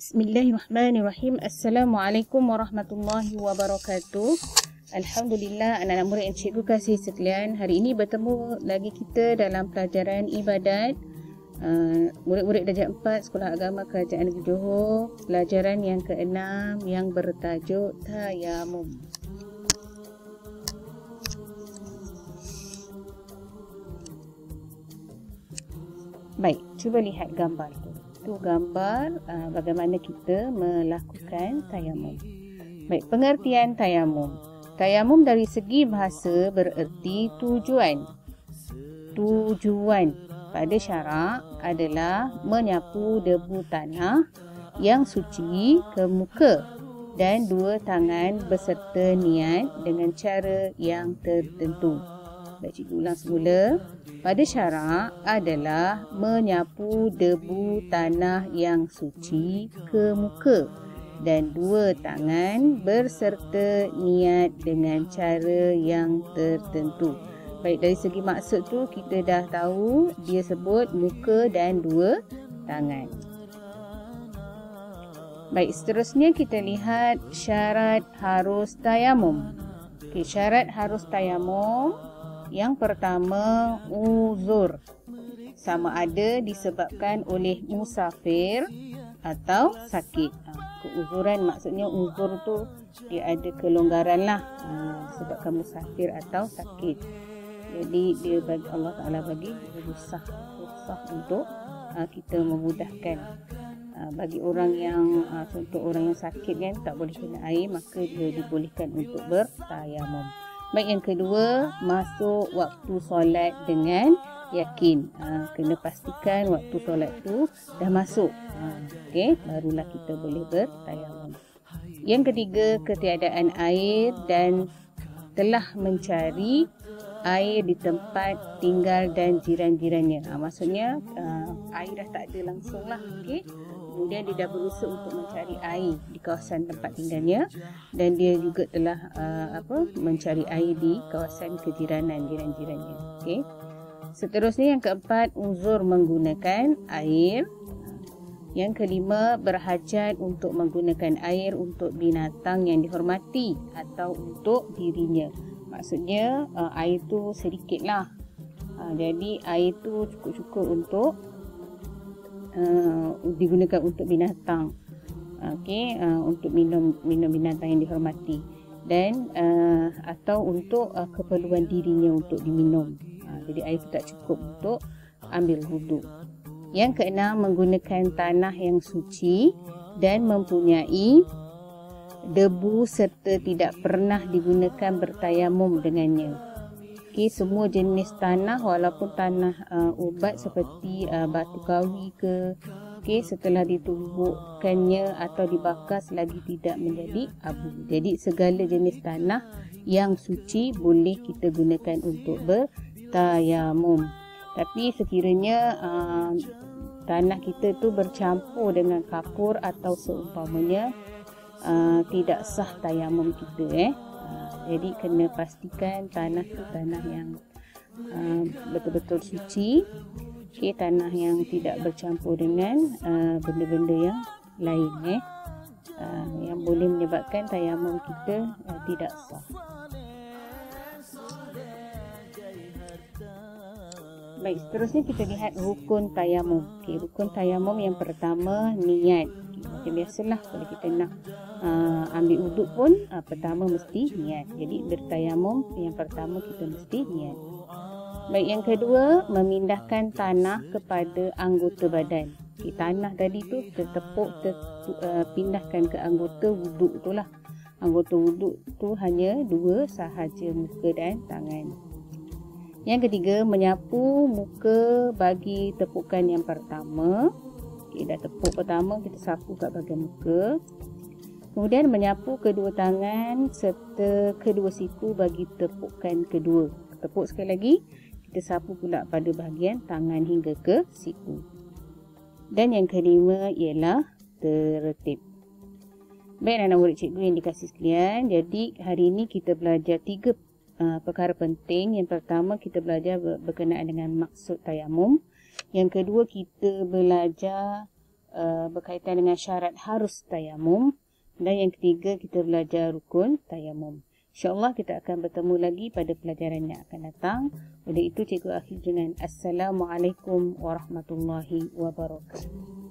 Bismillahirrahmanirrahim. Assalamualaikum warahmatullahi wabarakatuh. Alhamdulillah, anak-anak murid yang cikgu kasih sekalian, hari ini bertemu lagi kita dalam pelajaran ibadat. Murid-murid darjah 4 Sekolah Agama Kerajaan Negeri Johor, pelajaran yang ke-6 yang bertajuk Tayamum. Baik, cuba lihat gambar tu. Itu gambar bagaimana kita melakukan tayamum. Baik, pengertian tayamum. Tayamum dari segi bahasa bererti tujuan. Tujuan pada syarak adalah menyapu debu tanah yang suci ke muka dan dua tangan beserta niat dengan cara yang tertentu. Baik, cikgu ulang semula. Pada syarak adalah menyapu debu tanah yang suci ke muka dan dua tangan berserta niat dengan cara yang tertentu. Baik, dari segi maksud tu kita dah tahu dia sebut muka dan dua tangan. Baik, seterusnya kita lihat syarat harus tayamum. Okey, syarat harus tayamum. Yang pertama, uzur. Sama ada disebabkan oleh musafir atau sakit. Keuzuran maksudnya uzur tu dia ada kelonggaran lah. Disebabkan musafir atau sakit. Jadi dia bagi Allah Ta'ala bagi rukhsah untuk kita memudahkan. Bagi orang yang contoh orang yang sakit kan tak boleh kena air, maka dia dibolehkan untuk bertayamum. Baik, yang kedua, masuk waktu solat dengan yakin. Kena pastikan waktu solat tu dah masuk. Okey, barulah kita boleh bertayamum. Yang ketiga, ketiadaan air dan telah mencari air di tempat tinggal dan jiran-jirannya. Maksudnya air dah tak ada langsung lah. Okey. Kemudian dia dah berusaha untuk mencari air di kawasan tempat tinggalnya dan dia juga telah mencari air di kawasan kejiranan jiran-jirannya. Okey. Seterusnya yang keempat, uzur menggunakan air. Yang kelima, berhajat untuk menggunakan air untuk binatang yang dihormati atau untuk dirinya. Maksudnya air tu sedikit lah. Jadi air tu cukup-cukup untuk digunakan untuk binatang. Okey, untuk minum binatang yang dihormati dan atau untuk keperluan dirinya untuk diminum. Jadi air itu tak cukup untuk ambil wuduk. Yang keenam, menggunakan tanah yang suci dan mempunyai debu serta tidak pernah digunakan bertayamum dengannya. Okey, semua jenis tanah walaupun tanah ubat seperti batu kawi ke, okey, setelah ditumbukkannya atau dibakar selagi tidak menjadi abu. Jadi segala jenis tanah yang suci boleh kita gunakan untuk bertayamum. Tapi sekiranya tanah kita tu bercampur dengan kapur atau seumpamanya, tidak sah tayamum kita. Jadi kena pastikan tanah tu tanah yang betul-betul suci. Okey, tanah yang tidak bercampur dengan benda-benda yang lain yang boleh menyebabkan tayamum kita tidak sah. Baik, seterusnya kita lihat rukun tayamum. Okey, rukun tayamum yang pertama, niat. Macam biasalah kalau kita nak ambil wuduk pun pertama mesti niat. Jadi bertayamum yang pertama kita mesti niat. Baik, yang kedua, memindahkan tanah kepada anggota badan. Okay, tanah tadi tu kita tepuk, pindahkan ke anggota wuduk tu lah. Anggota wuduk tu hanya dua sahaja, muka dan tangan. Yang ketiga, menyapu muka bagi tepukan yang pertama. Okay, dah tepuk pertama, kita sapu kat bahagian muka. Kemudian menyapu kedua tangan serta kedua siku bagi tepukan kedua. Tepuk sekali lagi, kita sapu pula pada bahagian tangan hingga ke siku. Dan yang kelima ialah tertib. Baik, anak murid cikgu yang dikasih sekalian, jadi hari ini kita belajar 3 perkara penting. Yang pertama, kita belajar berkenaan dengan maksud tayamum. Yang kedua, kita belajar berkaitan dengan syarat harus tayamum. Dan yang ketiga, kita belajar rukun tayamum. InsyaAllah kita akan bertemu lagi pada pelajaran yang akan datang. Oleh itu, Cikgu akhir dengan Assalamualaikum warahmatullahi wabarakatuh.